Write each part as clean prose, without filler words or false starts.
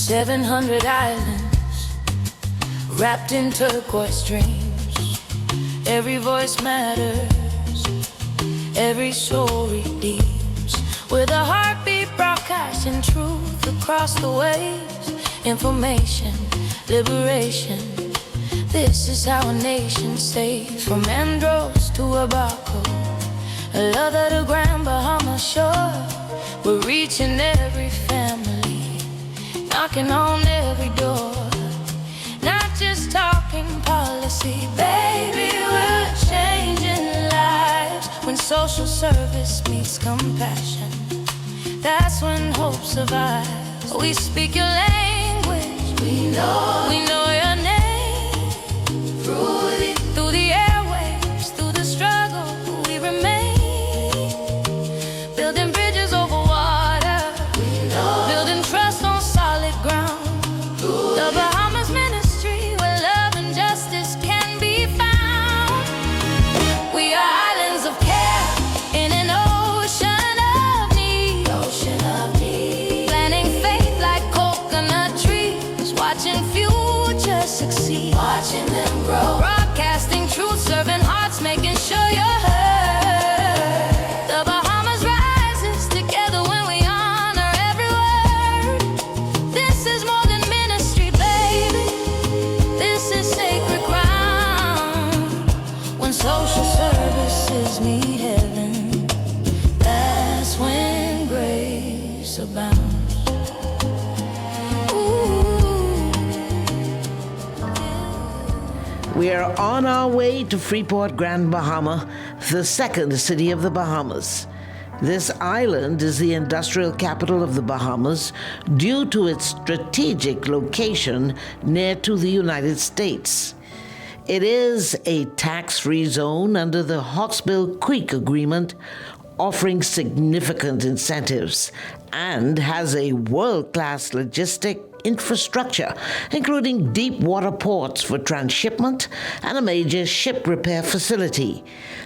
700 islands wrapped in turquoise dreams. Every voice matters, every soul redeems. With a heartbeat broadcasting truth across the waves. Information, liberation. This is how a nation stays. From Andros to Abaco, a love at a Grand Bahama shore. We're reaching every family, knocking on every door. Not just talking policy, baby, we're changing lives. When social service meets compassion, that's when hope survives. We speak your language, we know your name. Through the airwaves, through the struggle, we remain. Building bridges over water, building trust on solid ground. The Bahamas ministry, where love and justice can be found. We are islands of care in an ocean of need. Planting faith like coconut trees, watching future succeed, watching them grow. Broadcasting truth, serving hearts, making sure you're heard. The Bahamas rises together when we honor every word. This is more than ministry, baby. This is sacred ground. When social services meet heaven, that's when grace abounds. We are on our way to Freeport, Grand Bahama, the second city of the Bahamas. This island is the industrial capital of the Bahamas due to its strategic location near to the United States. It is a tax-free zone under the Hawksbill Creek Agreement, offering significant incentives, and has a world-class logistic infrastructure, including deep water ports for transshipment and a major ship repair facility,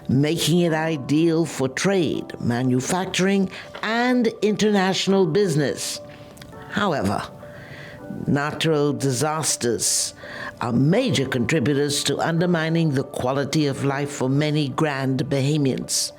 making it ideal for trade, manufacturing, and international business. However, natural disasters are major contributors to undermining the quality of life for many Grand Bahamians.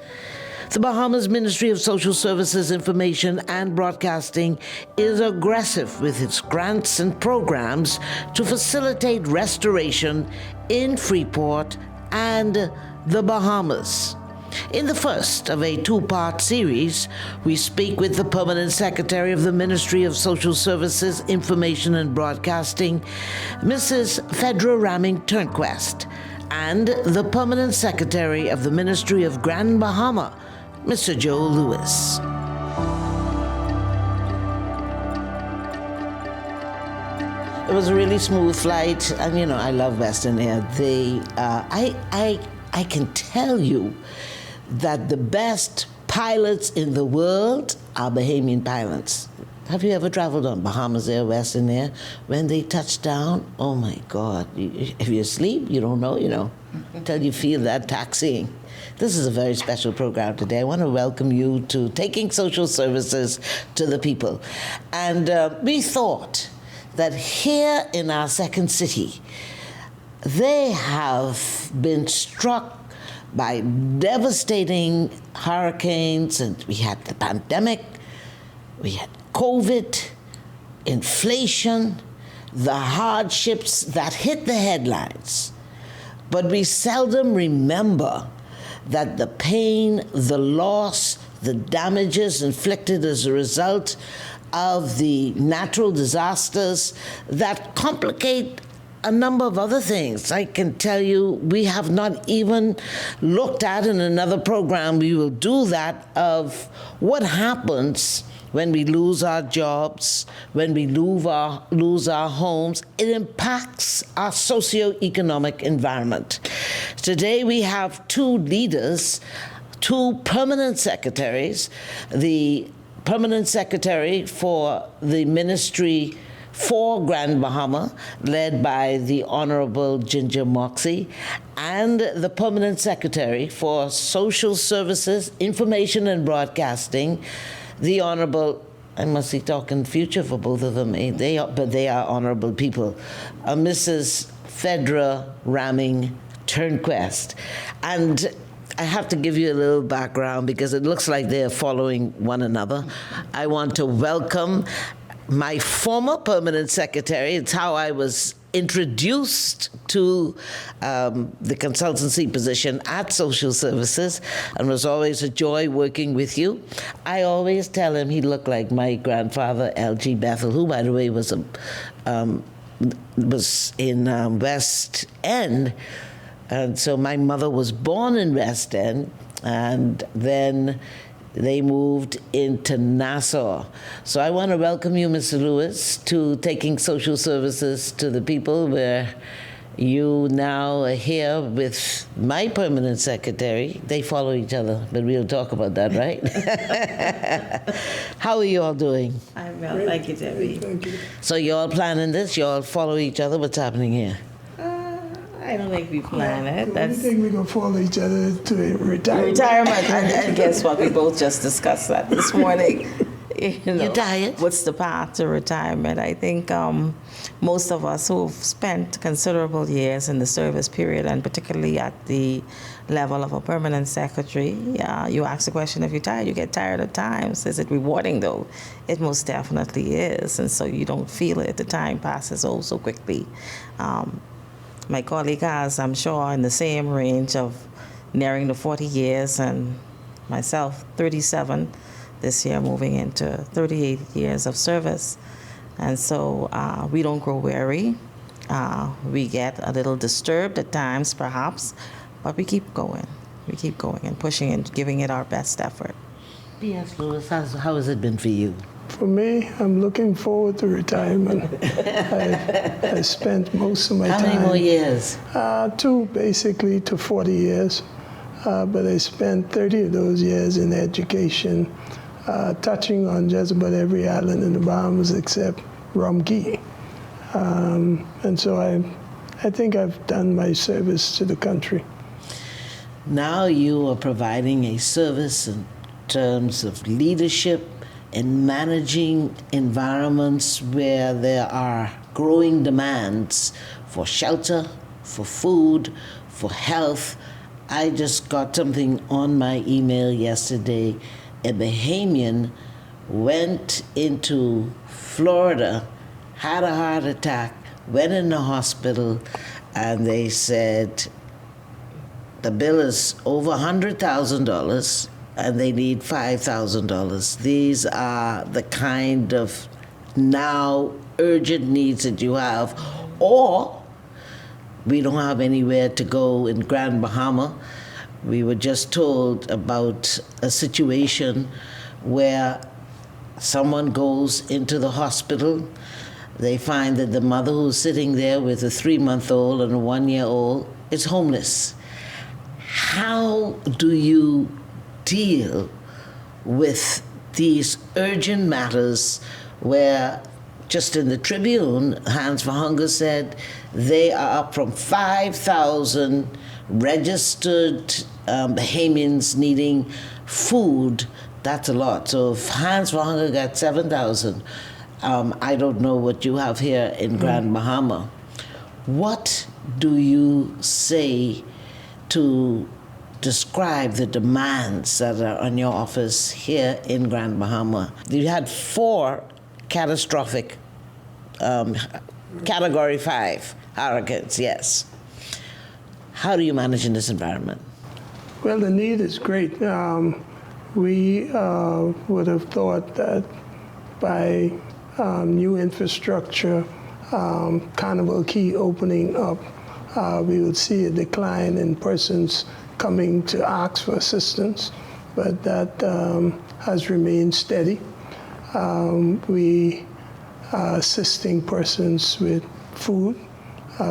The Bahamas Ministry of Social Services, Information and Broadcasting is aggressive with its grants and programs to facilitate restoration in Freeport and the Bahamas. In the first of a two-part series, we speak with the Permanent Secretary of the Ministry of Social Services, Information and Broadcasting, Mrs. Phedra Rahming-Turnquest, and the Permanent Secretary of the Ministry of Grand Bahama, Mr. Joe Lewis. It was a really smooth flight, and I love Western Air. I can tell you that the best pilots in the world are Bahamian pilots. Have you ever traveled on Bahamas Air, Western Air? When they touch down, oh my God, if you're asleep, you don't know, until you feel that taxiing. This is a very special program today. I want to welcome you to Taking Social Services to the People. And we thought that here in our second city, they have been struck by devastating hurricanes, and we had the pandemic, we had COVID, inflation, the hardships that hit the headlines. But we seldom remember that the pain, the loss, the damages inflicted as a result of the natural disasters that complicate a number of other things. I can tell you, we have not even looked at in another program, we will do that, of what happens when we lose our jobs, when we lose our homes. It impacts our socioeconomic environment. Today we have two leaders, two permanent secretaries, the permanent secretary for the ministry for Grand Bahama, led by the Honorable Ginger Moxie, and the permanent secretary for Social Services, Information and Broadcasting, the Honorable I must be talking future for both of them. But they are honorable people. Mrs. Phedra Rahming-Turnquest. And I have to give you a little background because it looks like they're following one another. I want to welcome my former permanent secretary. It's how I was introduced to the consultancy position at Social Services, and was always a joy working with you. I always tell him he looked like my grandfather, L.G. Bethel, who, by the way, was in West End. And so my mother was born in West End, and then they moved into Nassau. So I want to welcome you, Mr. Lewis, to taking social services to the people, where you now are here with my permanent secretary. They follow each other, but we'll talk about that, right? How are you all doing? I'm well, thank you, Debbie. Thank you. So you all planning this? You all follow each other? What's happening here? I don't think we plan it. I think we're going to follow each other to retirement. Retirement. And guess what? We both just discussed that this morning. You tired? What's the path to retirement? I think most of us who've spent considerable years in the service period, and particularly at the level of a permanent secretary, you ask the question, if you're tired, you get tired at times. Is it rewarding, though? It most definitely is. And so you don't feel it. The time passes oh so quickly. My colleague has, I'm sure, in the same range of nearing the 40 years, and myself, 37 this year, moving into 38 years of service. And so we don't grow weary. We get a little disturbed at times, perhaps, but we keep going. We keep going and pushing and giving it our best effort. Yes, Louis, how has it been for you? For me, I'm looking forward to retirement. I spent most of my time. How many more years? Basically to 40 years. But I spent 30 of those years in education, touching on just about every island in the Bahamas except Rum-Key. And so I think I've done my service to the country. Now you are providing a service in terms of leadership and managing environments where there are growing demands for shelter, for food, for health. I just got something on my email yesterday. A Bahamian went into Florida, had a heart attack, went in the hospital, and they said the bill is over $100,000 and they need $5,000. These are the kind of now urgent needs that you have. Or we don't have anywhere to go in Grand Bahama. We were just told about a situation where someone goes into the hospital. They find that the mother who's sitting there with a 3-month-old and a 1-year-old is homeless. How do you deal with these urgent matters where, just in the Tribune, Hands for Hunger said they are up from 5,000 registered Bahamians needing food? That's a lot. So if Hands for Hunger got 7,000, I don't know what you have here in Grand Bahama. What do you say to describe the demands that are on your office here in Grand Bahama? You had 4 catastrophic Category 5 hurricanes, yes. How do you manage in this environment? Well, the need is great. We would have thought that by new infrastructure, Carnival Key opening up, we would see a decline in persons coming to ask for assistance, but that has remained steady. We are assisting persons with food,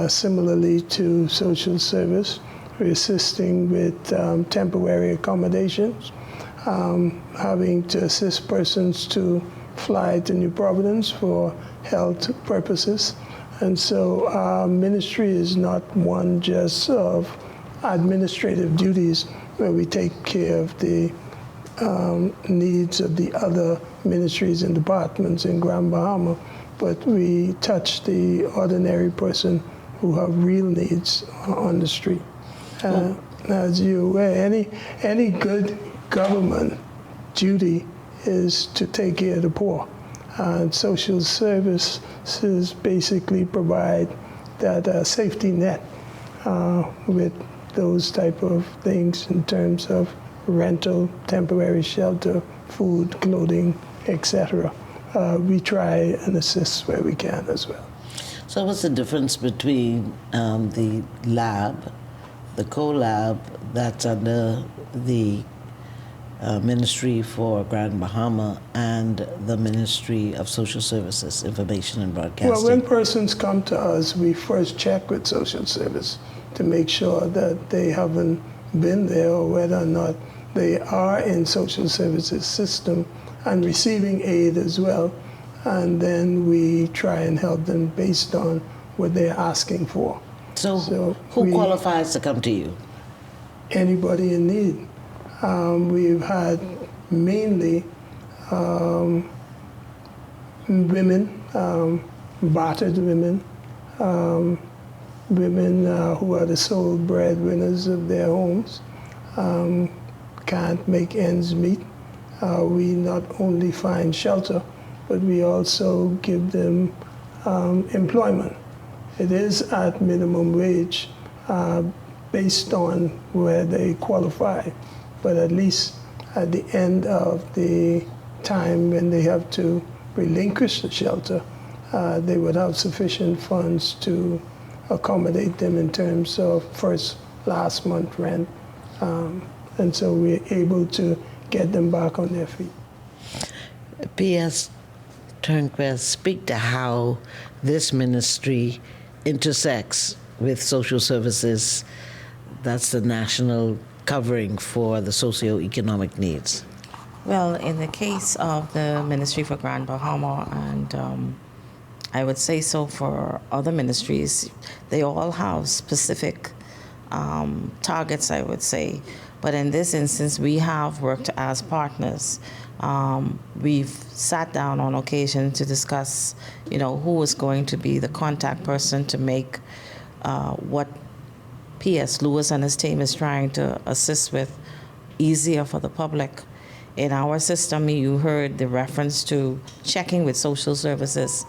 similarly to social service. We're assisting with temporary accommodations, having to assist persons to fly to New Providence for health purposes. And so our ministry is not one just of administrative duties where we take care of the needs of the other ministries and departments in Grand Bahama, but we touch the ordinary person who have real needs on the street. As you're aware, any good government duty is to take care of the poor. And social services basically provide that safety net with those type of things in terms of rental, temporary shelter, food, clothing, etc. We try and assist where we can as well. So what's the difference between the lab, the co-lab that's under the Ministry for Grand Bahama and the Ministry of Social Services, Information and Broadcasting? Well, when persons come to us, we first check with social service to make sure that they haven't been there or whether or not they are in social services system and receiving aid as well. And then we try and help them based on what they're asking for. So who qualifies to come to you? Anybody in need. We've had mainly women, battered women, women who are the sole breadwinners of their homes, can't make ends meet. We not only find shelter, but we also give them employment. It is at minimum wage based on where they qualify, but at least at the end of the time when they have to relinquish the shelter, they would have sufficient funds to accommodate them in terms of last month rent. And so we're able to get them back on their feet. Turnquest, speak to how this ministry intersects with social services. That's the national covering for the socioeconomic needs. Well, in the case of the Ministry for Grand Bahama, and I would say so for other ministries, they all have specific targets, I would say. But in this instance, we have worked as partners. We've sat down on occasion to discuss, who is going to be the contact person to make what P.S. Lewis and his team is trying to assist with easier for the public. In our system, you heard the reference to checking with social services.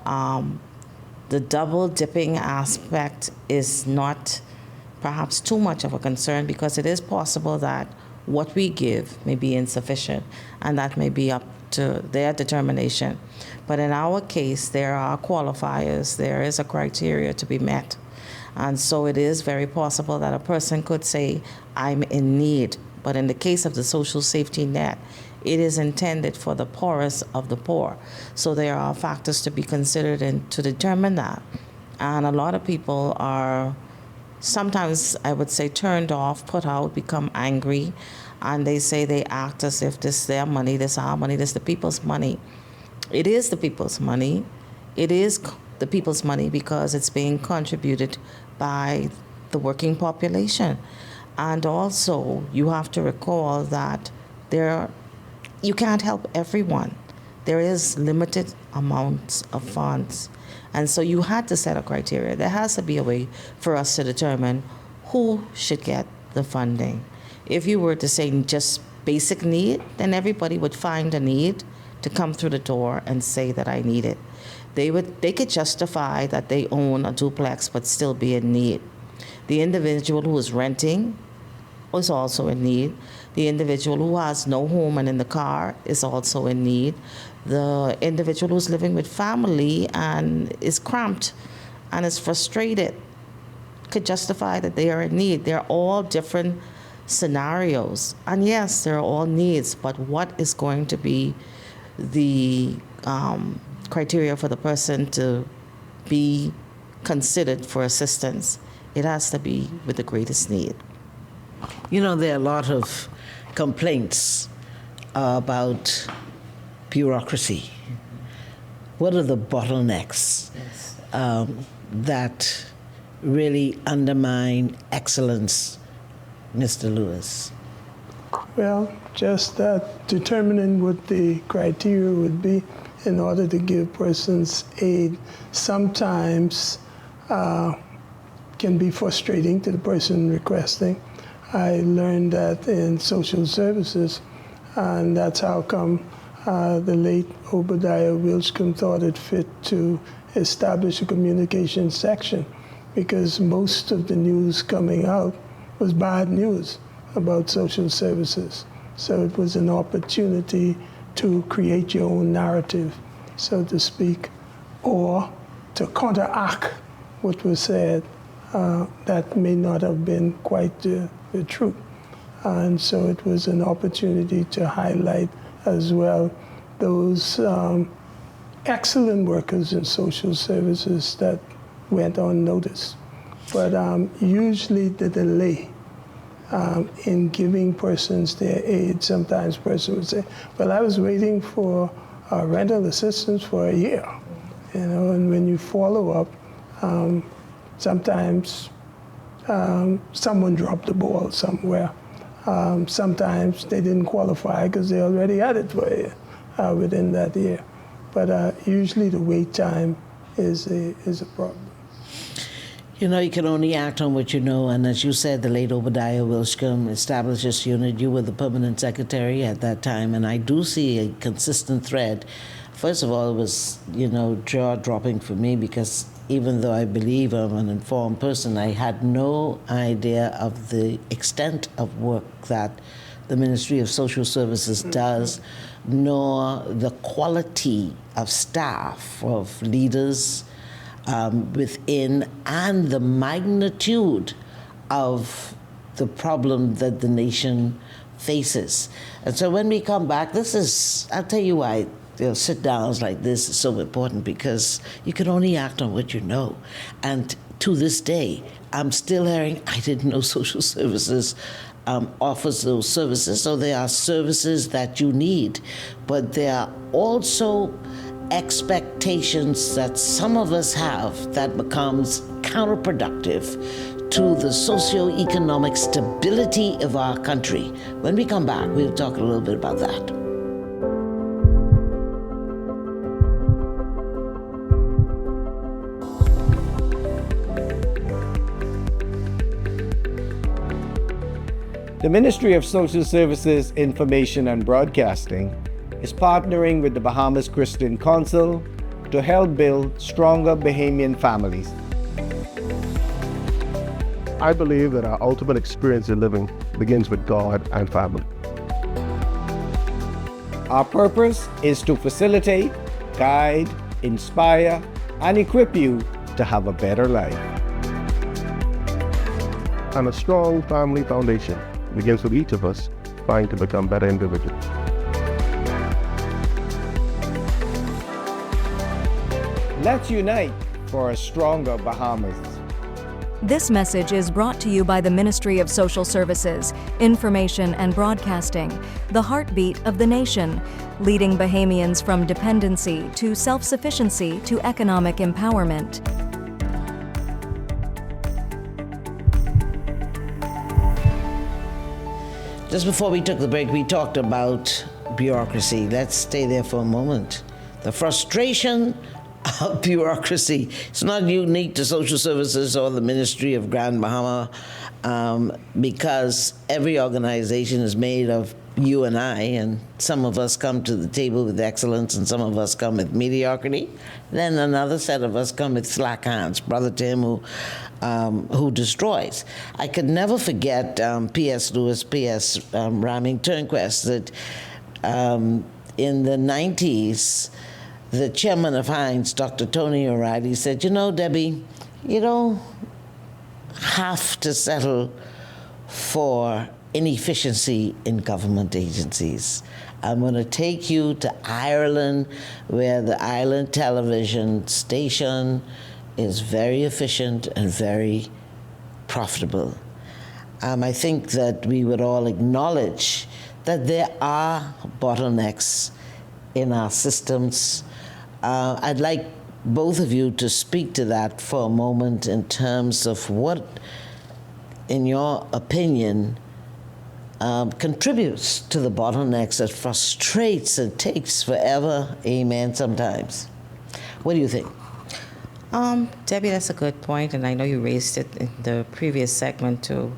The double dipping aspect is not perhaps too much of a concern because it is possible that what we give may be insufficient, and that may be up to their determination. But in our case, there are qualifiers, there is a criteria to be met. And so it is very possible that a person could say, I'm in need. But in the case of the social safety net, it is intended for the poorest of the poor. So there are factors to be considered and to determine that. And a lot of people are sometimes, I would say, turned off, put out, become angry, and they say they act as if this is their money, this is our money, this is the people's money. It is the people's money. It is the people's money because it's being contributed by the working population. And also, you have to recall that you can't help everyone. There is limited amounts of funds. And so you had to set a criteria. There has to be a way for us to determine who should get the funding. If you were to say just basic need, then everybody would find a need to come through the door and say that I need it. They could justify that they own a duplex but still be in need. The individual who is renting is also in need. The individual who has no home and in the car is also in need. The individual who's living with family and is cramped and is frustrated could justify that they are in need. They're all different scenarios. And yes, they're all needs, but what is going to be the criteria for the person to be considered for assistance? It has to be with the greatest need. There are a lot of complaints about bureaucracy. What are the bottlenecks that really undermine excellence, Mr. Lewis? Well, just that determining what the criteria would be in order to give persons aid sometimes can be frustrating to the person requesting. I learned that in social services, and that's how come the late Obadiah Wilscombe thought it fit to establish a communications section, because most of the news coming out was bad news about social services. So it was an opportunity to create your own narrative, so to speak, or to counteract what was said that may not have been quite the truth. And so it was an opportunity to highlight as well those excellent workers in social services that went unnoticed. But usually the delay in giving persons their aid, sometimes person would say, well, I was waiting for rental assistance for a year. And when you follow up, sometimes someone dropped the ball somewhere. Sometimes they didn't qualify because they already had it for a year, within that year. But usually the wait time is a problem. You can only act on what you know, and as you said, the late Obadiah Wilscombe established this unit. You were the permanent secretary at that time, and I do see a consistent thread. First of all, it was, jaw-dropping for me, because even though I believe I'm an informed person, I had no idea of the extent of work that the Ministry of Social Services does, nor the quality of staff, of leaders, within, and the magnitude of the problem that the nation faces. And so when we come back, I'll tell you why sit-downs like this is so important, because you can only act on what you know. And to this day, I'm still hearing, I didn't know social services offers those services. So there are services that you need, but there are also expectations that some of us have that becomes counterproductive to the socioeconomic stability of our country. When we come back, we'll talk a little bit about that. The Ministry of Social Services, Information and Broadcasting is partnering with the Bahamas Christian Council to help build stronger Bahamian families. I believe that our ultimate experience in living begins with God and family. Our purpose is to facilitate, guide, inspire, and equip you to have a better life. And a strong family foundation begins with each of us trying to become better individuals. Let's unite for a stronger Bahamas. This message is brought to you by the Ministry of Social Services, Information and Broadcasting, the heartbeat of the nation, leading Bahamians from dependency to self-sufficiency to economic empowerment. Just before we took the break, we talked about bureaucracy. Let's stay there for a moment. The frustration of bureaucracy. It's not unique to social services or the Ministry of Grand Bahama, because every organization is made of you and I, and some of us come to the table with excellence and some of us come with mediocrity. Then another set of us come with slack hands, Brother Tim, who destroys. I could never forget P.S. Lewis, P.S. Rahming-Turnquest, that in the 90s, the chairman of Hines, Dr. Tony O'Reilly, said, Debbie, you don't have to settle for inefficiency in government agencies. I'm going to take you to Ireland, where the Ireland television station is very efficient and very profitable. I think that we would all acknowledge that there are bottlenecks in our systems. I'd like both of you to speak to that for a moment in terms of what, in your opinion, contributes to the bottlenecks that frustrates and takes forever, amen, sometimes. What do you think? Debbie, that's a good point, and I know you raised it in the previous segment too.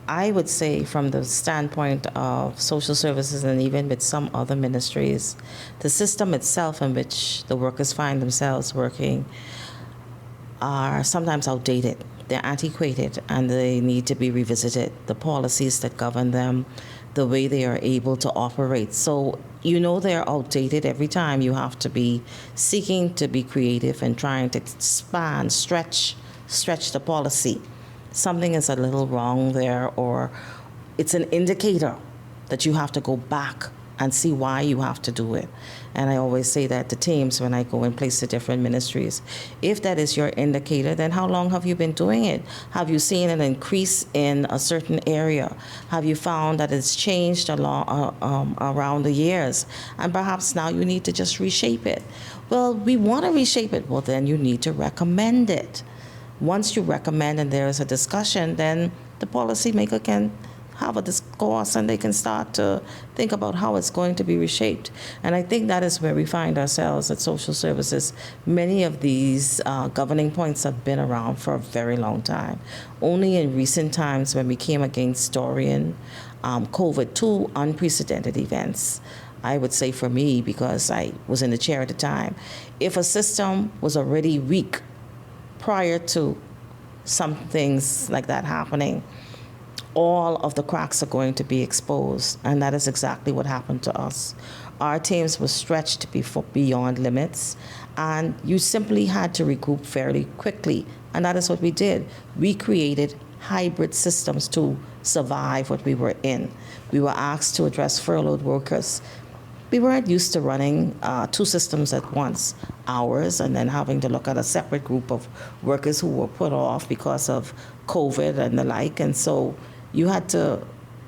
I would say from the standpoint of social services and even with some other ministries, the system itself in which the workers find themselves working are sometimes outdated. They're antiquated and they need to be revisited. The policies that govern them, the way they are able to operate. So they're outdated. Every time you have to be seeking to be creative and trying to expand, stretch the policy. Something is a little wrong there, or it's an indicator that you have to go back and see why you have to do it. And I always say that to teams when I go and place the different ministries. If that is your indicator, then how long have you been doing it? Have you seen an increase in a certain area? Have you found that it's changed around the years? And perhaps now you need to just reshape it. Well, we want to reshape it. Well, then you need to recommend it. Once you recommend and there is a discussion, then the policymaker can have a discourse and they can start to think about how it's going to be reshaped. And I think that is where we find ourselves at social services. Many of these governing points have been around for a very long time. Only in recent times when we came against Dorian, COVID, two unprecedented events, I would say for me, because I was in the chair at the time, if a system was already weak prior to some things like that happening, all of the cracks are going to be exposed, and that is exactly what happened to us. Our teams were stretched beyond limits, and you simply had to recoup fairly quickly, and that is what we did. We created hybrid systems to survive what we were in. We were asked to address furloughed workers. We weren't used to running two systems at once, ours, and then having to look at a separate group of workers who were put off because of COVID and the like. And so you had to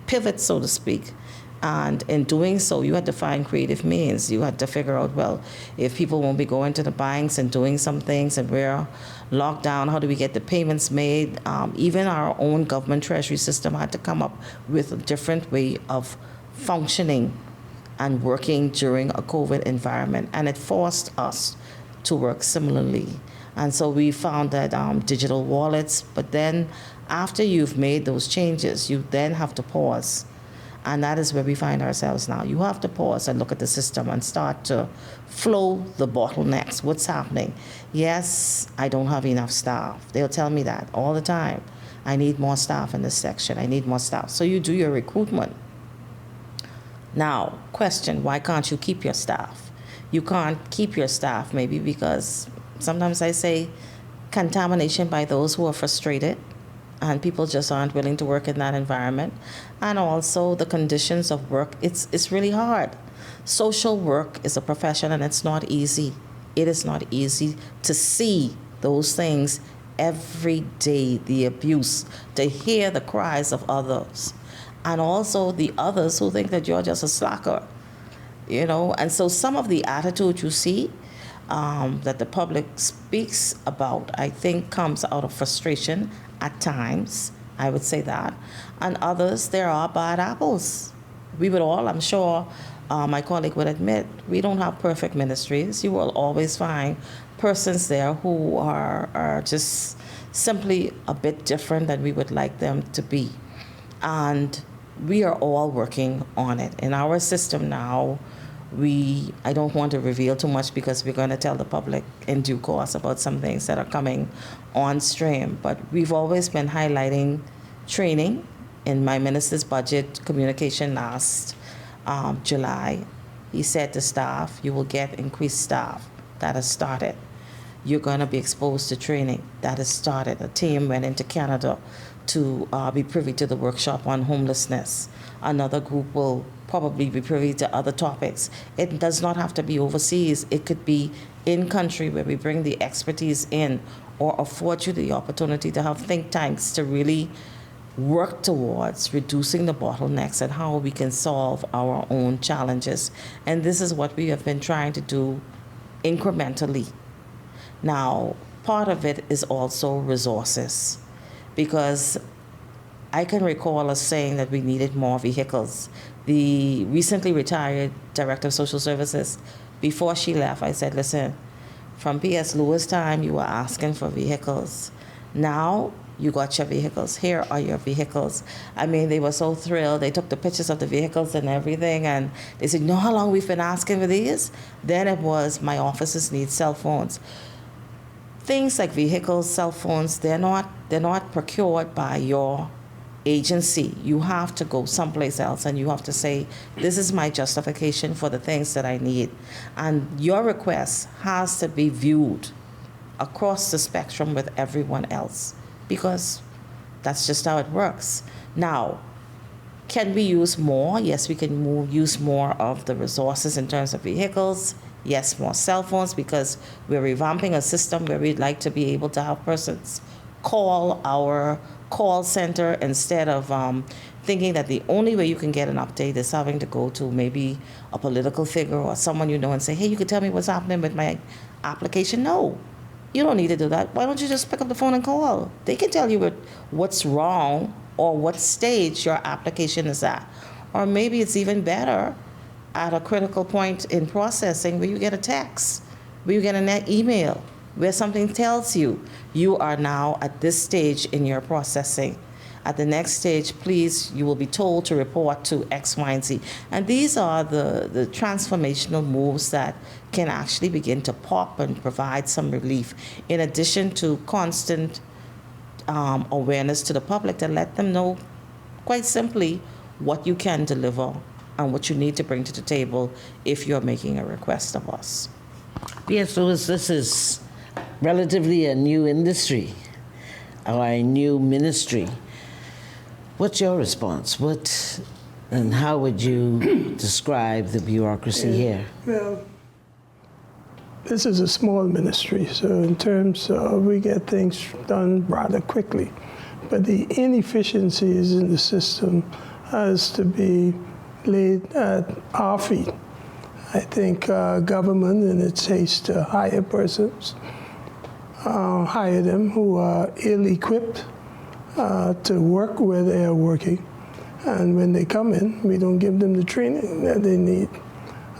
pivot, so to speak. And in doing so, you had to find creative means. You had to figure out, well, if people won't be going to the banks and doing some things and we're locked down, how do we get the payments made? Even our own government treasury system had to come up with a different way of functioning and working during a COVID environment, and it forced us to work similarly. And so we found that digital wallets, but then after you've made those changes, you then have to pause. And that is where we find ourselves now. You have to pause and look at the system and start to flow the bottlenecks. What's happening? Yes, I don't have enough staff. They'll tell me that all the time. I need more staff in this section. I need more staff. So you do your recruitment. Now, question, why can't you keep your staff? You can't keep your staff maybe because sometimes I say contamination by those who are frustrated and people just aren't willing to work in that environment. And also the conditions of work, it's really hard. Social work is a profession and it's not easy. It is not easy to see those things every day, the abuse, to hear the cries of others. And also the others who think that you're just a slacker, And so some of the attitude you see that the public speaks about, I think, comes out of frustration at times. I would say that. And others, there are bad apples. We would all, I'm sure, my colleague would admit, we don't have perfect ministries. You will always find persons there who are just simply a bit different than we would like them to be. And we are all working on it. In our system now, I don't want to reveal too much because we're going to tell the public in due course about some things that are coming on stream. But we've always been highlighting training. In my minister's budget communication last July, he said to staff, you will get increased staff. That has started. You're going to be exposed to training. That has started. A team went into Canada to be privy to the workshop on homelessness. Another group will probably be privy to other topics. It does not have to be overseas. It could be in country where we bring the expertise in or afford you the opportunity to have think tanks to really work towards reducing the bottlenecks and how we can solve our own challenges. And this is what we have been trying to do incrementally. Now, part of it is also resources, because I can recall us saying that we needed more vehicles. The recently retired Director of Social Services, before she left, I said, listen, from P.S. Lewis' time, you were asking for vehicles. Now, you got your vehicles. Here are your vehicles. I mean, they were so thrilled. They took the pictures of the vehicles and everything, and they said, you know how long we've been asking for these? Then it was, my officers need cell phones. Things like vehicles, cell phones, they're not procured by your agency. You have to go someplace else and you have to say, this is my justification for the things that I need. And your request has to be viewed across the spectrum with everyone else, because that's just how it works. Now, can we use more? Yes, we can use more of the resources in terms of vehicles. Yes, more cell phones, because we're revamping a system where we'd like to be able to have persons call our call center instead of thinking that the only way you can get an update is having to go to maybe a political figure or someone you know and say, hey, you can tell me what's happening with my application. No, you don't need to do that. Why don't you just pick up the phone and call? They can tell you what's wrong or what stage your application is at. Or maybe it's even better at a critical point in processing where you get a text, where you get an email, where something tells you, you are now at this stage in your processing. At the next stage, please, you will be told to report to X, Y, and Z. And these are the transformational moves that can actually begin to pop and provide some relief, in addition to constant awareness to the public to let them know, quite simply, what you can deliver and what you need to bring to the table if you're making a request of us. Yes, Louis, this is relatively a new industry or a new ministry. What's your response? And how would you describe the bureaucracy here? Well, this is a small ministry, so in terms of we get things done rather quickly. But the inefficiencies in the system has to be laid at our feet. I think government, in its haste to hire persons, hire them who are ill-equipped to work where they are working. And when they come in, we don't give them the training that they need.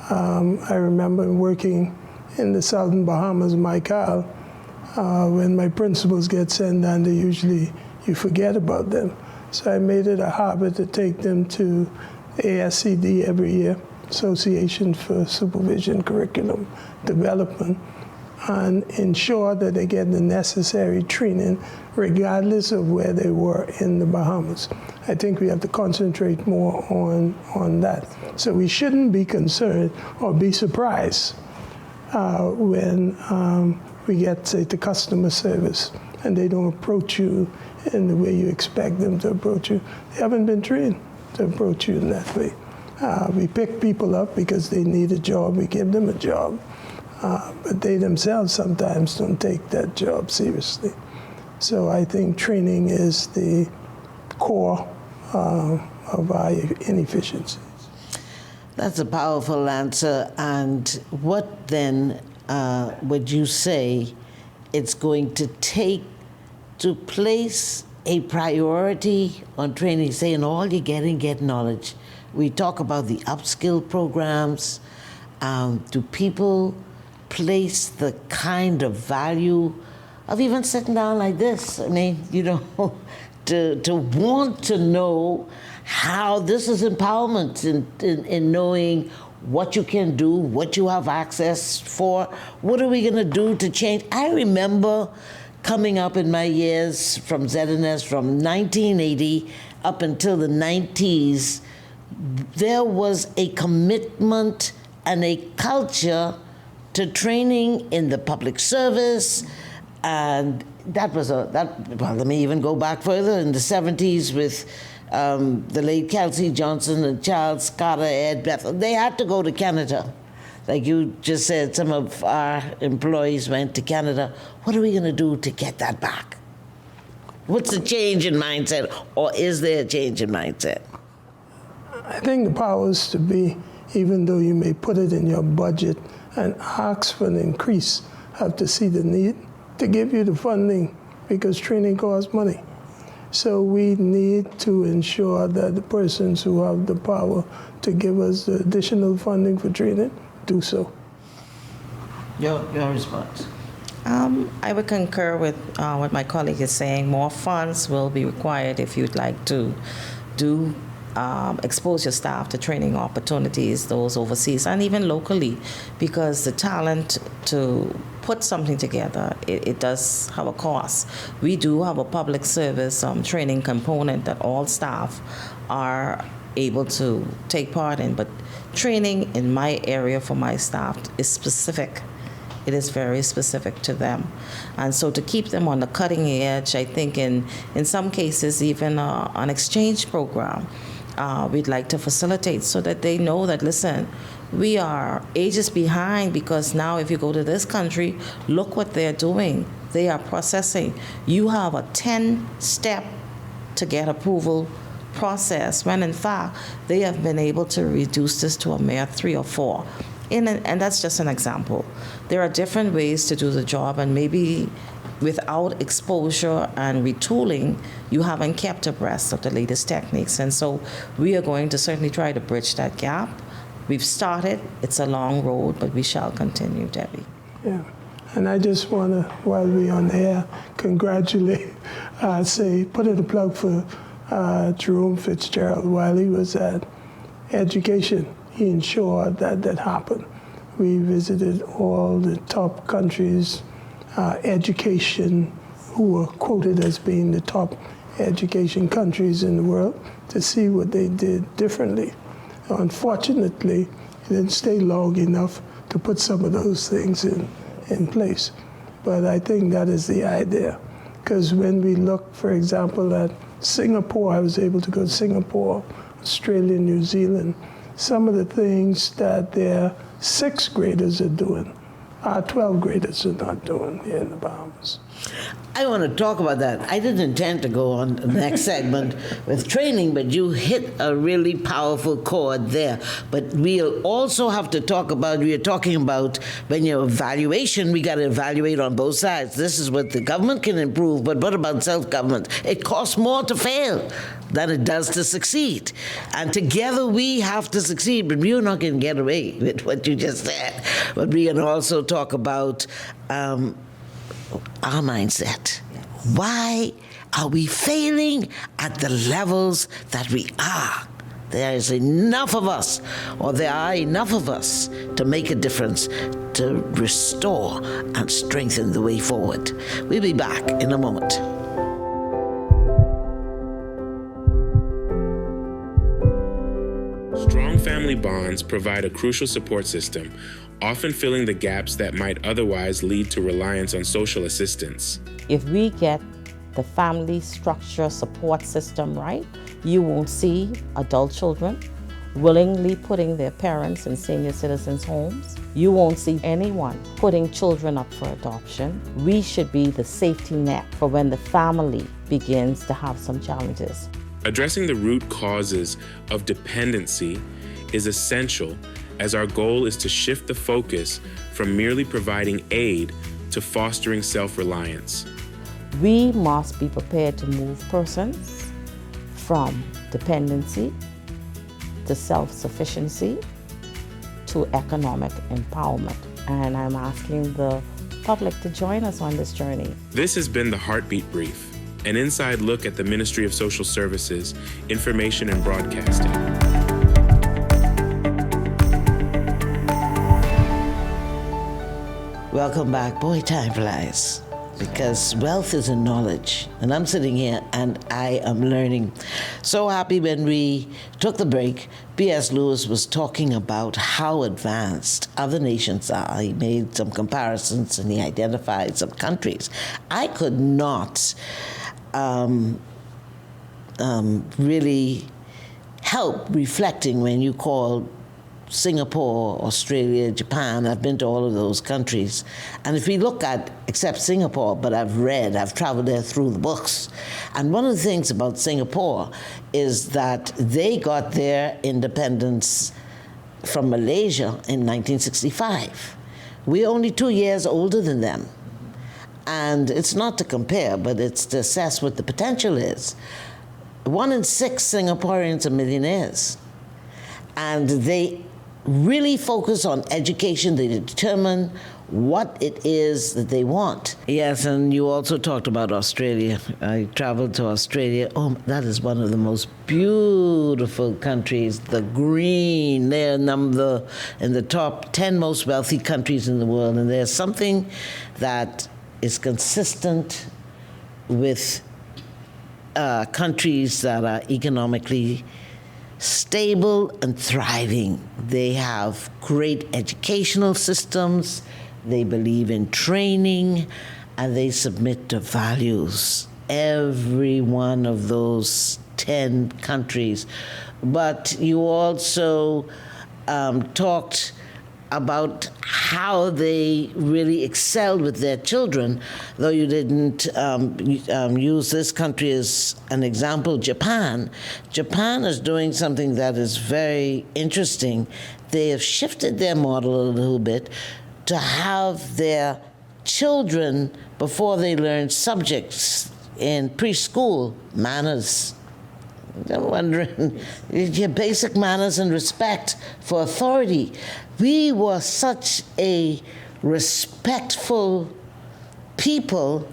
I remember working in the Southern Bahamas, Michael, when my principals get sent down, you forget about them. So I made it a habit to take them to ASCD every year, Association for Supervision Curriculum Development, and ensure that they get the necessary training regardless of where they were in the Bahamas. I think we have to concentrate more on that. So we shouldn't be concerned or be surprised when we get, say, to customer service and they don't approach you in the way you expect them to approach you. They haven't been trained to approach you in that way. We pick people up because they need a job, we give them a job, but they themselves sometimes don't take that job seriously. So I think training is the core of our inefficiencies. That's a powerful answer. And what then would you say it's going to take to place a priority on training, saying all you're getting, get knowledge? We talk about the upskill programs. Do people place the kind of value of even sitting down like this? I mean, to want to know how this is empowerment in knowing what you can do, what you have access for, what are we going to do to change? I remember coming up in my years from ZNS from 1980 up until the 90s, there was a commitment and a culture to training in the public service, and let me even go back further in the 70s with the late Kelsey Johnson and Charles Carter, Ed Bethel. They had to go to Canada. Like you just said, some of our employees went to Canada. What are we going to do to get that back? What's the change in mindset, or is there a change in mindset? I think the powers to be, even though you may put it in your budget and ask for an increase, have to see the need to give you the funding, because training costs money. So we need to ensure that the persons who have the power to give us the additional funding for training do so. Your response. I would concur with what my colleague is saying. More funds will be required if you'd like to expose your staff to training opportunities, those overseas and even locally, because the talent to put something together, it does have a cost. We do have a public service training component that all staff are able to take part in, but training in my area for my staff is specific. It is very specific to them. And so to keep them on the cutting edge, I think in some cases even an exchange program, we'd like to facilitate so that they know that, listen, we are ages behind because now if you go to this country, look what they're doing. They are processing. You have a 10-step to get approval process, when in fact they have been able to reduce this to a mere 3 or 4. And that's just an example. There are different ways to do the job, and maybe without exposure and retooling, you haven't kept abreast of the latest techniques. And so we are going to certainly try to bridge that gap. We've started. It's a long road, but we shall continue, Debbie. Yeah. And I just want to, while we're on air, congratulate, put in a plug for Jerome Fitzgerald. While he was at education, he ensured that happened. We visited all the top countries, education, who were quoted as being the top education countries in the world, to see what they did differently. Unfortunately, he didn't stay long enough to put some of those things in place. But I think that is the idea. Because when we look, for example, at Singapore, I was able to go to Singapore, Australia, New Zealand. Some of the things that their 6th graders are doing, our 12th graders are not doing here in the Bahamas. I want to talk about that. I didn't intend to go on the next segment with training, but you hit a really powerful chord there. But we'll also have to talk about, we are talking about when your evaluation, we got to evaluate on both sides. This is what the government can improve, but what about self-government? It costs more to fail than it does to succeed. And together we have to succeed, but we're not going to get away with what you just said. But we can also talk about our mindset. Why are we failing at the levels that we are? There is enough of us, or there are enough of us to make a difference, to restore and strengthen the way forward. We'll be back in a moment. Strong family bonds provide a crucial support system, often filling the gaps that might otherwise lead to reliance on social assistance. If we get the family structure support system right, you won't see adult children willingly putting their parents in senior citizens' homes. You won't see anyone putting children up for adoption. We should be the safety net for when the family begins to have some challenges. Addressing the root causes of dependency is essential, as our goal is to shift the focus from merely providing aid to fostering self-reliance. We must be prepared to move persons from dependency to self-sufficiency to economic empowerment. And I'm asking the public to join us on this journey. This has been the Heartbeat Brief, an inside look at the Ministry of Social Services, Information and Broadcasting. Welcome back. Boy, time flies, because wealth is in knowledge. And I'm sitting here and I am learning. So happy when we took the break, B.S. Lewis was talking about how advanced other nations are. He made some comparisons and he identified some countries. I could not really help reflecting when you called Singapore, Australia, Japan. I've been to all of those countries. And if we look at, except Singapore, but I've traveled there through the books. And one of the things about Singapore is that they got their independence from Malaysia in 1965. We're only 2 years older than them. And it's not to compare, but it's to assess what the potential is. 1 in 6 Singaporeans are millionaires. And they really focus on education. They determine what it is that they want. Yes, and you also talked about Australia. I traveled to Australia. Oh, that is one of the most beautiful countries. The green, they're in the top 10 most wealthy countries in the world. And there's something that is consistent with countries that are economically stable and thriving. They have great educational systems, they believe in training, and they submit to values. Every one of those 10 countries. But you also talked about how they really excelled with their children, though you didn't use this country as an example, Japan. Japan is doing something that is very interesting. They have shifted their model a little bit to have their children, before they learn subjects in preschool, manners. I'm wondering, your basic manners and respect for authority. We were such a respectful people,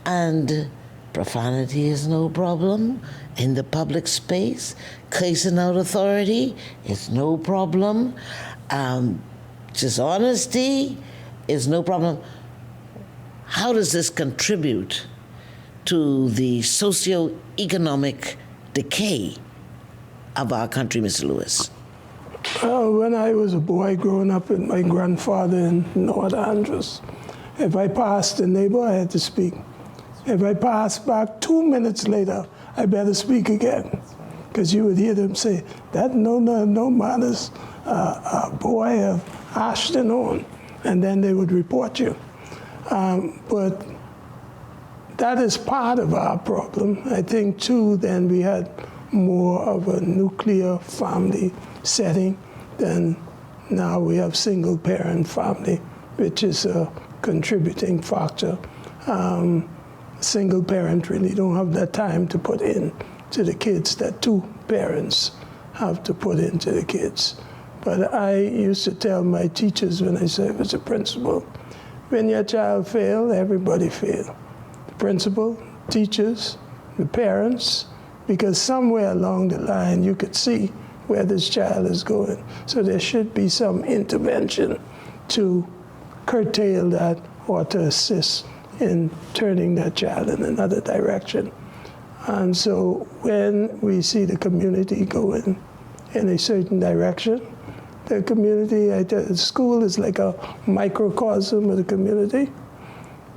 and profanity is no problem in the public space. Casing out authority is no problem. Dishonesty is no problem. How does this contribute to the socio-economic decay of our country, Mr. Lewis? When I was a boy growing up with my grandfather in North Andros, if I passed a neighbor, I had to speak. If I passed back 2 minutes later, I better speak again, because you would hear them say, that no manners, boy of Ashton on, and then they would report you. But that is part of our problem. I think, too, then we had more of a nuclear family setting than now we have single-parent family, which is a contributing factor. Single parent really don't have that time to put in to the kids that two parents have to put into the kids. But I used to tell my teachers when I served as a principal, when your child fails, everybody fails. The principal, teachers, the parents, because somewhere along the line you could see where this child is going. So there should be some intervention to curtail that or to assist in turning that child in another direction. And so when we see the community going in a certain direction, the community, school is like a microcosm of the community.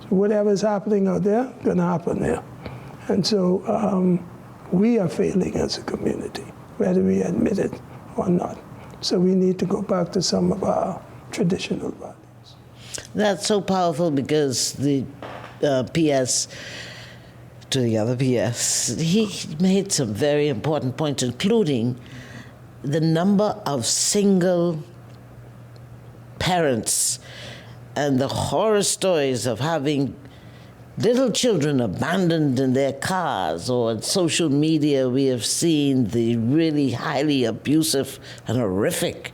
So whatever's happening out there, gonna happen there. And so we are failing as a community, whether we admit it or not. So we need to go back to some of our traditional values. That's so powerful, because the PS to the other PS, he made some very important points, including the number of single parents and the horror stories of having little children abandoned in their cars, or on social media we have seen the really highly abusive and horrific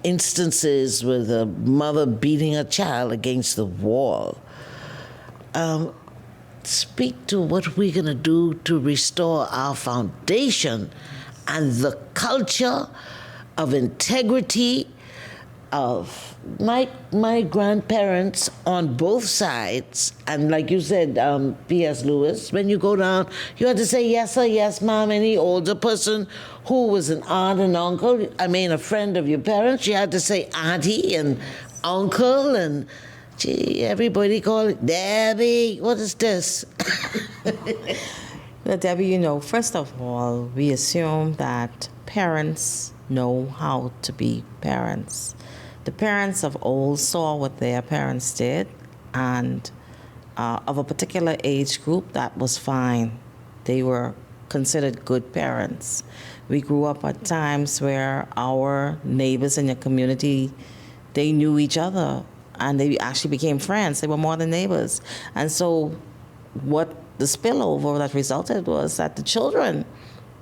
instances with a mother beating a child against the wall. Speak to what we're going to do to restore our foundation and the culture of integrity of my grandparents on both sides. And like you said, P.S. Lewis, when you go down, you had to say yes sir, yes ma'am. Any older person who was an aunt and uncle, a friend of your parents, you had to say auntie and uncle, and gee, everybody call it Debbie. What is this? Well, Debbie, first of all, we assume that parents know how to be parents. The parents of old saw what their parents did, and of a particular age group, that was fine. They were considered good parents. We grew up at times where our neighbors in the community, they knew each other. and they actually became friends. They were more than neighbors. And so what the spillover that resulted was that the children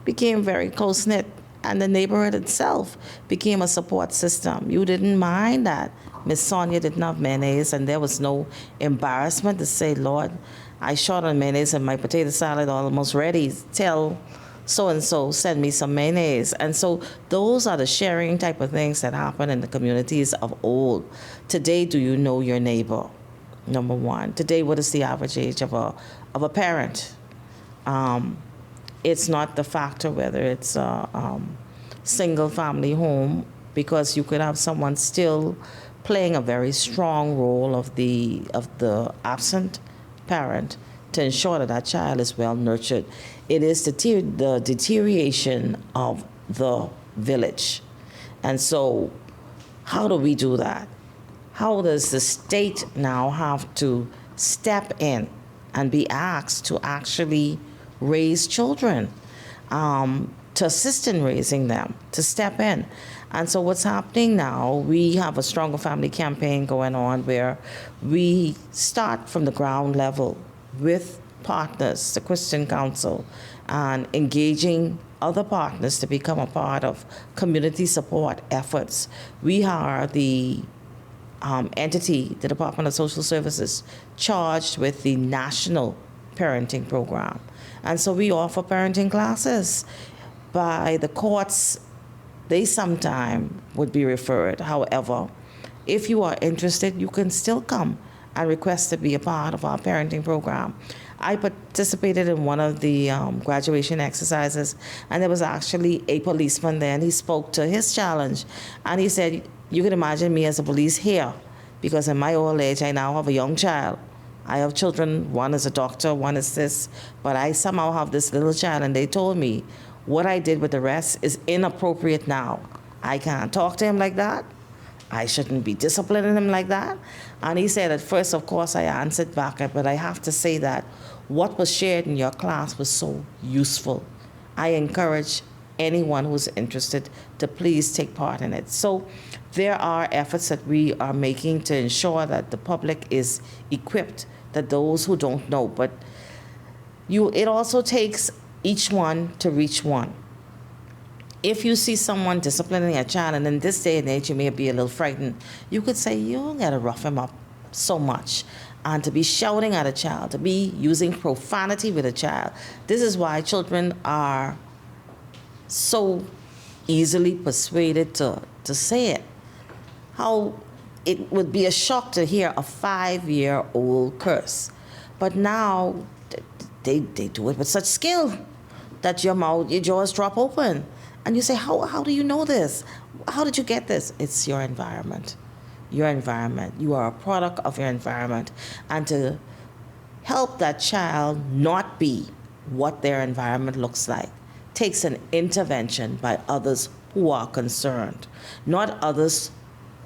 became very close-knit, and the neighborhood itself became a support system. You didn't mind that Miss Sonia didn't have mayonnaise, and there was no embarrassment to say, Lord, I short on mayonnaise and my potato salad almost ready. Tell so-and-so, send me some mayonnaise. And so those are the sharing type of things that happen in the communities of old. Today, do you know your neighbor? Number one. Today, what is the average age of a parent? It's not the factor whether it's a single family home, because you could have someone still playing a very strong role of the absent parent to ensure that that child is well nurtured. It is the deterioration of the village. And so how do we do that? How does the state now have to step in and be asked to actually raise children, to assist in raising them, to step in? And so what's happening now, we have a Stronger Family campaign going on where we start from the ground level with partners, the Christian Council, and engaging other partners to become a part of community support efforts. We are the entity, the Department of Social Services, charged with the national parenting program. And so we offer parenting classes. By the courts, they sometime would be referred. However, if you are interested, you can still come and request to be a part of our parenting program. I participated in one of the graduation exercises, and there was actually a policeman there, and he spoke to his challenge. And he said, you can imagine me as a police here, because in my old age, I now have a young child. I have children, one is a doctor, one is this, but I somehow have this little child, and they told me what I did with the rest is inappropriate now. I can't talk to him like that. I shouldn't be disciplining him like that. And he said, at first, of course, I answered back, but I have to say that what was shared in your class was so useful. I encourage anyone who's interested to please take part in it. So there are efforts that we are making to ensure that the public is equipped, that those who don't know, but it also takes each one to reach one. If you see someone disciplining a child, and in this day and age you may be a little frightened, you could say, you don't gotta rough him up so much. And to be shouting at a child, to be using profanity with a child. This is why children are so easily persuaded to say it. How it would be a shock to hear a 5-year-old curse. But now they do it with such skill that your jaws drop open. And you say, how do you know this? How did you get this? It's your environment. Your environment. You are a product of your environment. And to help that child not be what their environment looks like takes an intervention by others who are concerned, not others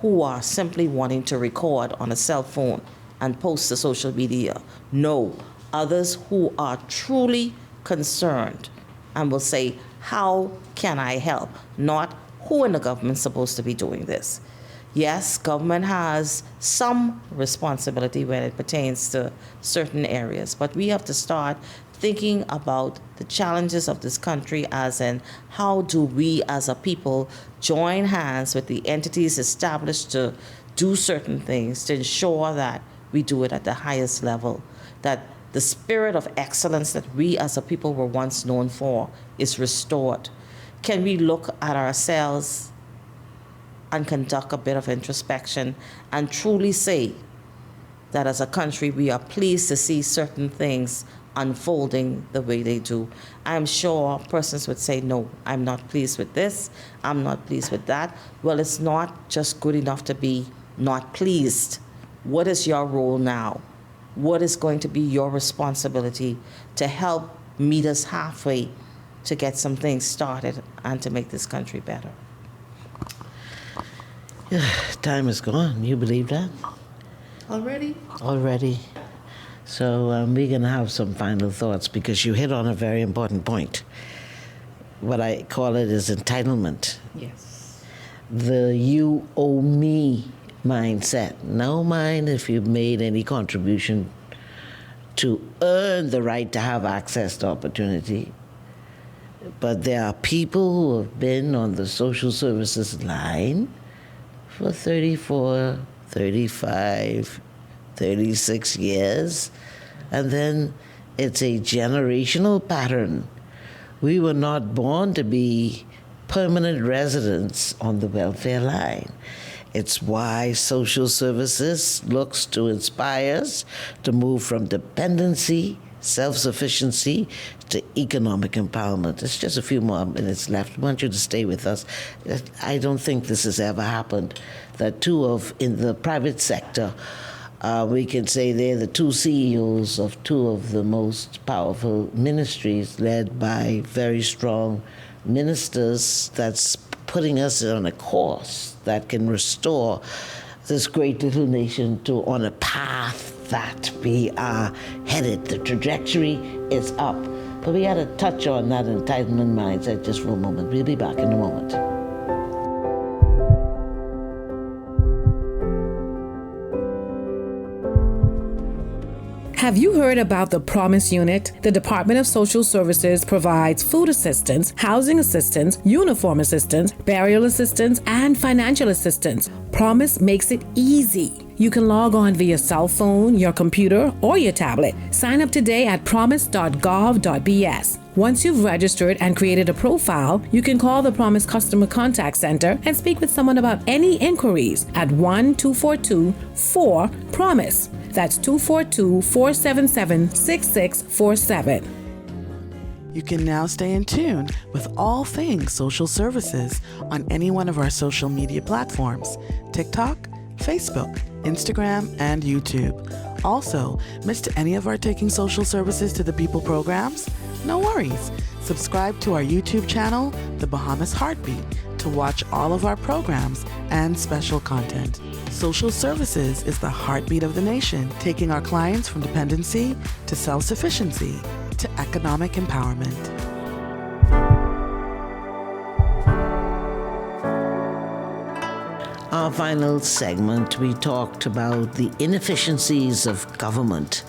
who are simply wanting to record on a cell phone and post to social media. No, others who are truly concerned and will say, how can I help? Not who in the government is supposed to be doing this. Yes, government has some responsibility when it pertains to certain areas, but we have to start thinking about the challenges of this country, as in how do we as a people join hands with the entities established to do certain things to ensure that we do it at the highest level, that the spirit of excellence that we as a people were once known for is restored. Can we look at ourselves and conduct a bit of introspection and truly say that as a country we are pleased to see certain things unfolding the way they do? I'm sure persons would say, no, I'm not pleased with this, I'm not pleased with that. Well, it's not just good enough to be not pleased. What is your role now? What is going to be your responsibility to help meet us halfway to get some things started and to make this country better? Time is gone. You believe that? Already. So we're going to have some final thoughts, because you hit on a very important point. What I call it is entitlement. Yes. The you owe me mindset. No mind if you've made any contribution to earn the right to have access to opportunity. But there are people who have been on the social services line for 34, 35, 36 years, and then it's a generational pattern. We were not born to be permanent residents on the welfare line. It's why social services looks to inspire us to move from dependency, self-sufficiency, to economic empowerment. There's just a few more minutes left. I want you to stay with us. I don't think this has ever happened, that in the private sector, we can say they're the two CEOs of two of the most powerful ministries led by very strong ministers that's putting us on a course that can restore this great little nation on a path that we are headed. The trajectory is up. But we got to touch on that entitlement mindset just for a moment. We'll be back in a moment. Have you heard about the Promise Unit? The Department of Social Services provides food assistance, housing assistance, uniform assistance, burial assistance, and financial assistance. Promise makes it easy. You can log on via cell phone, your computer, or your tablet. Sign up today at promise.gov.bs. Once you've registered and created a profile, you can call the Promise Customer Contact Center and speak with someone about any inquiries at 1-242-4-PROMISE. That's 242-477-6647. You can now stay in tune with all things social services on any one of our social media platforms: TikTok, Facebook, Instagram, and YouTube. Also, missed any of our Taking Social Services to the People programs? No worries. Subscribe to our YouTube channel, The Bahamas Heartbeat, to watch all of our programs and special content. Social services is the heartbeat of the nation, taking our clients from dependency to self-sufficiency to economic empowerment. Our final segment, we talked about the inefficiencies of government.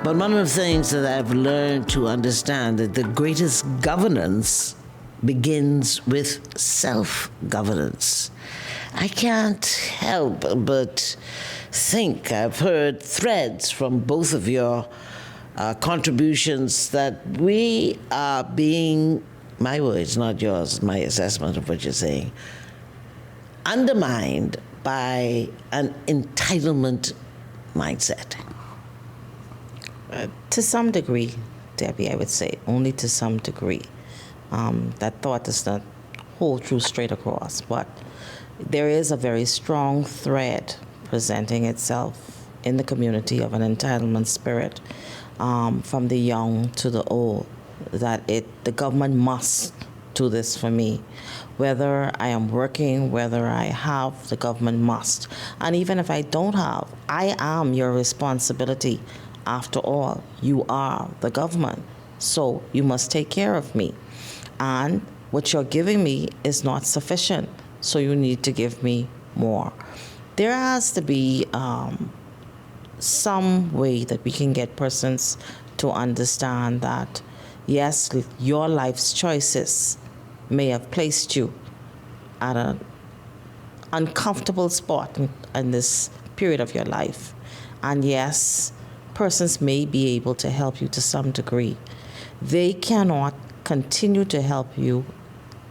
But one of the things that I've learned to understand that the greatest governance begins with self-governance. I can't help but think, I've heard threads from both of your contributions that we are being, my words, not yours, my assessment of what you're saying, undermined by an entitlement mindset. To some degree, Debbie, I would say, only to some degree. That thought does not hold true straight across, but there is a very strong thread presenting itself in the community of an entitlement spirit, from the young to the old, that the government must do this for me. Whether I am working, whether I have, the government must. And even if I don't have, I am your responsibility. After all, you are the government, so you must take care of me. And what you're giving me is not sufficient, so you need to give me more. There has to be some way that we can get persons to understand that, yes, your life's choices may have placed you at an uncomfortable spot in this period of your life. And yes, persons may be able to help you to some degree. They cannot continue to help you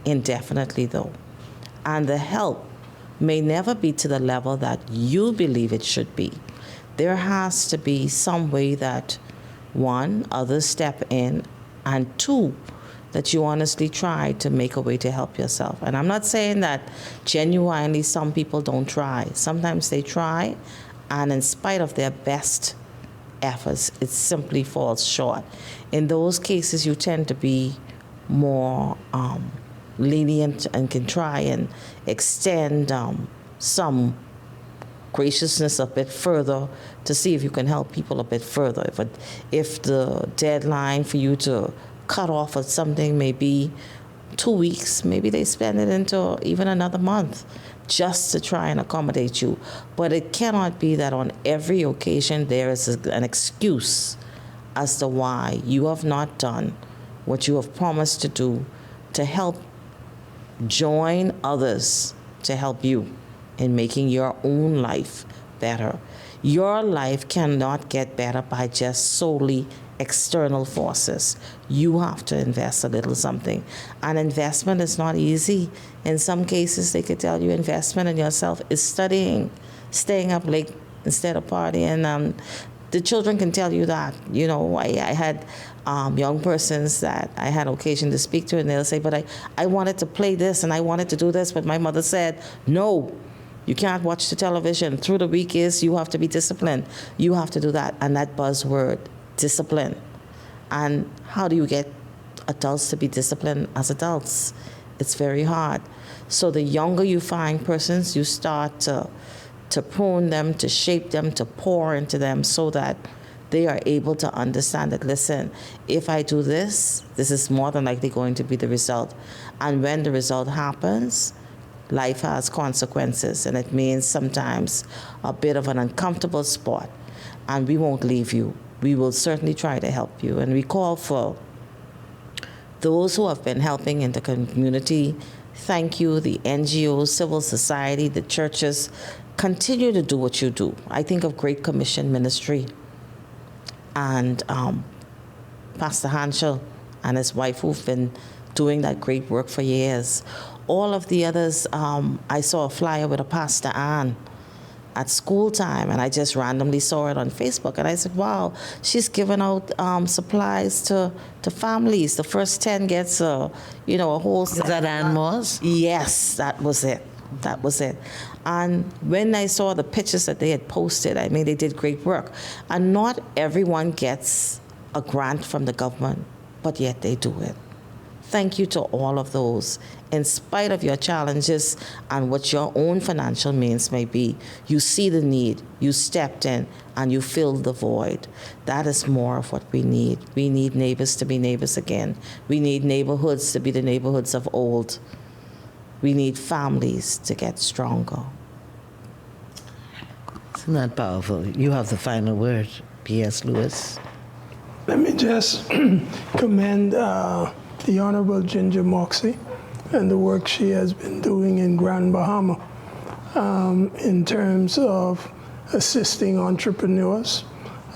indefinitely, though. And the help may never be to the level that you believe it should be. There has to be some way that, one, others step in, and two, that you honestly try to make a way to help yourself. And I'm not saying that genuinely some people don't try. Sometimes they try, and in spite of their best efforts, it simply falls short. In those cases, you tend to be more lenient and can try and extend some graciousness a bit further to see if you can help people a bit further. If the deadline for you to cut off of something may be 2 weeks, maybe they spend it into even another month. just to try and accommodate you. But it cannot be that on every occasion there is an excuse as to why you have not done what you have promised to do to help join others to help you in making your own life better. Your life cannot get better by just solely external forces. You have to invest a little something. And investment is not easy. In some cases, they could tell you investment in yourself is studying, staying up late instead of partying. The children can tell you that. You know, I had young persons that I had occasion to speak to, and they'll say, but I wanted to play this and I wanted to do this, but my mother said, no, you can't watch the television. Through the week you have to be disciplined. You have to do that. And that buzzword, discipline. And how do you get adults to be disciplined as adults? It's very hard. So the younger you find persons, you start to prune them, to shape them, to pour into them so that they are able to understand that, listen, if I do this, this is more than likely going to be the result. And when the result happens, life has consequences, and it means sometimes a bit of an uncomfortable spot. And we won't leave you. We will certainly try to help you. And we call for those who have been helping in the community. Thank you, the NGOs, civil society, the churches. Continue to do what you do. I think of Great Commission Ministry and Pastor Hanschel and his wife who've been doing that great work for years. All of the others, I saw a flyer with a Pastor Ann at school time, and I just randomly saw it on Facebook, and I said, wow, she's giving out supplies to families. The first 10 gets a whole... Is that Ann Moss? Yes, that was it. That was it. And when I saw the pictures that they had posted, I mean, they did great work. And not everyone gets a grant from the government, but yet they do it. Thank you to all of those. In spite of your challenges and what your own financial means may be, you see the need, you stepped in, and you filled the void. That is more of what we need. We need neighbors to be neighbors again. We need neighborhoods to be the neighborhoods of old. We need families to get stronger. Isn't that powerful? You have the final word, P.S. Lewis. Let me just commend the Honorable Ginger Moxie and the work she has been doing in Grand Bahama in terms of assisting entrepreneurs.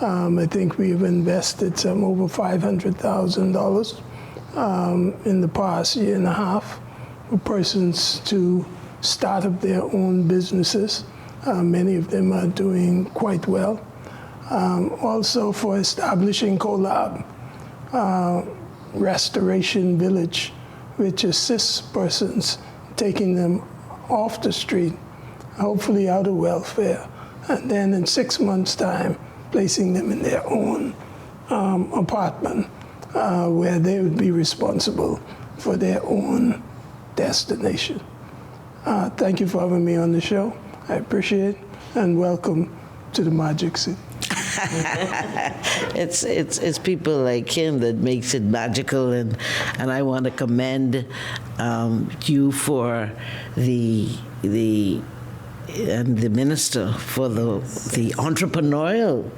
I think we've invested some over $500,000 in the past year and a half for persons to start up their own businesses. Many of them are doing quite well. Also for establishing CoLab, Restoration Village, which assists persons, taking them off the street, hopefully out of welfare, and then in 6 months' time, placing them in their own apartment where they would be responsible for their own destination. Thank you for having me on the show. I appreciate it, and welcome to the Magic City. It's people like him that makes it magical, and I want to commend you for the minister for the entrepreneurial.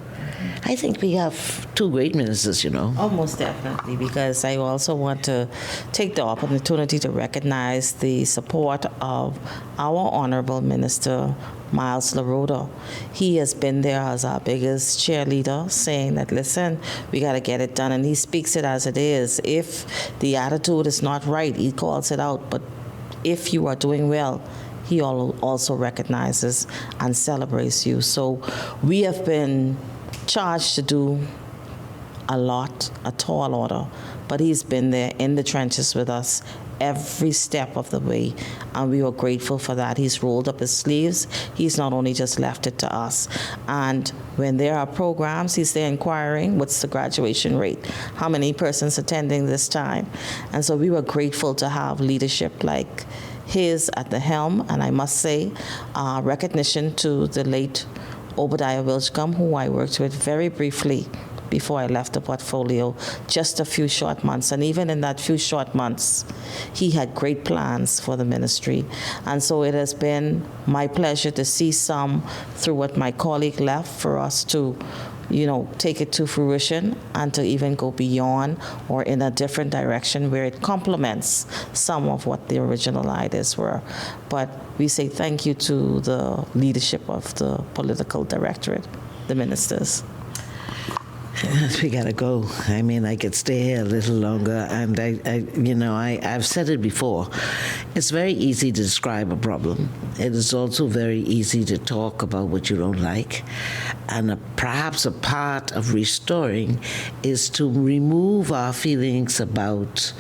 I think we have two great ministers, you know. Almost definitely, because I also want to take the opportunity to recognize the support of our Honorable Minister, Miles LaRoda. He has been there as our biggest cheerleader, saying that, listen, we got to get it done. And he speaks it as it is. If the attitude is not right, he calls it out. But if you are doing well, he also recognizes and celebrates you. So we have been charged to do a lot, a tall order, but he's been there in the trenches with us every step of the way, and we were grateful for that. He's rolled up his sleeves. He's not only just left it to us. And when there are programs, he's there inquiring, what's the graduation rate? How many persons attending this time? And so we were grateful to have leadership like his at the helm, and I must say, recognition to the late Obadiah Wilchcomb, who I worked with very briefly before I left the portfolio, just a few short months. And even in that few short months, he had great plans for the ministry. And so it has been my pleasure to see some through what my colleague left for us to take it to fruition and to even go beyond or in a different direction where it complements some of what the original ideas were. But we say thank you to the leadership of the political directorate, the ministers. We gotta go. I mean, I could stay here a little longer, and I've said it before. It's very easy to describe a problem. It is also very easy to talk about what you don't like, and perhaps a part of restoring is to remove our feelings about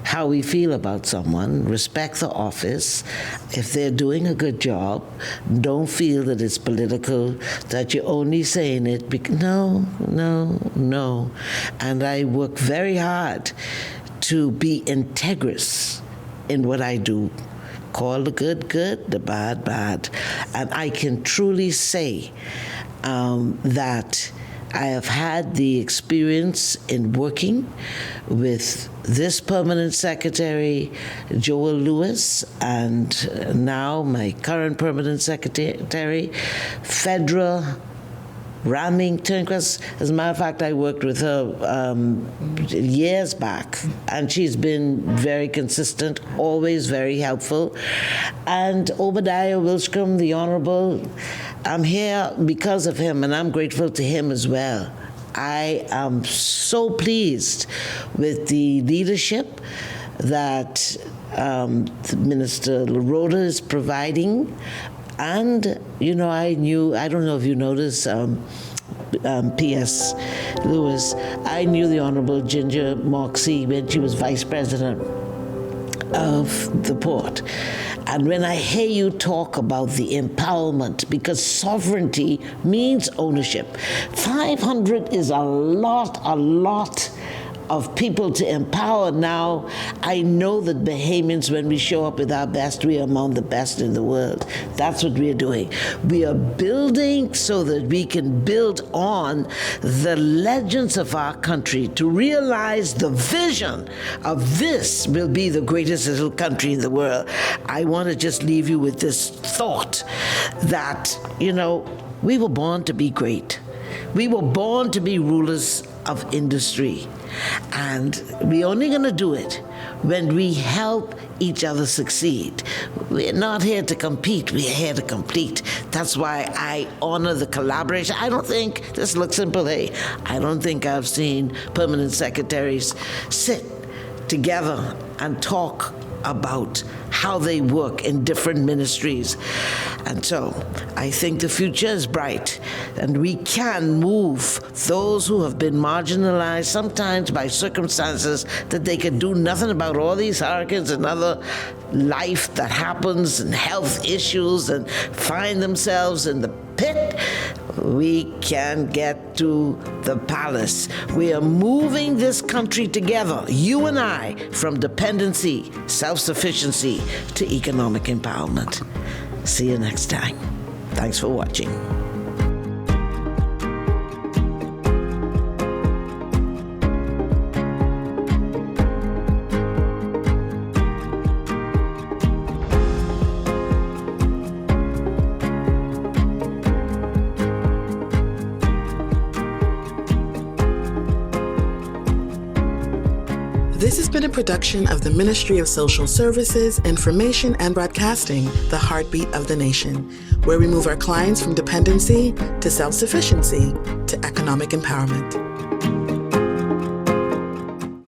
how we feel about someone, respect the office. If they're doing a good job, don't feel that it's political, that you're only saying it because, no. And I work very hard to be integrous in what I do. Call the good, good, the bad, bad. And I can truly say that I have had the experience in working with this permanent secretary, Joel Lewis, and now my current permanent secretary, Phedra, Rahming-Turnquest. As a matter of fact, I worked with her years back, and she's been very consistent, always very helpful. And Obadiah Wilshcombe, the Honorable, I'm here because of him, and I'm grateful to him as well. I am so pleased with the leadership that Minister LaRota is providing. And, I don't know if you noticed, P.S. Lewis, I knew the Honorable Ginger Moxie when she was Vice President of the port. And when I hear you talk about the empowerment, because sovereignty means ownership, 500 is a lot of people to empower. Now, I know that Bahamians, when we show up with our best, we are among the best in the world. That's what we are doing. We are building so that we can build on the legends of our country to realize the vision of this will be the greatest little country in the world. I want to just leave you with this thought that, we were born to be great. We were born to be rulers of industry. And we're only going to do it when we help each other succeed. We're not here to compete, we're here to complete. That's why I honor the collaboration. I don't think, this looks simple, I don't think I've seen permanent secretaries sit together and talk about how they work in different ministries. And so I think the future is bright, and we can move those who have been marginalized, sometimes by circumstances that they can do nothing about, all these hurricanes and other life that happens and health issues, and find themselves in the pit. We can get to the palace. We are moving this country together, you and I, from dependency, self-sufficiency, to economic empowerment. See you next time. Thanks for watching. This has been a production of the Ministry of Social Services, Information and Broadcasting, the heartbeat of the nation, where we move our clients from dependency to self-sufficiency to economic empowerment.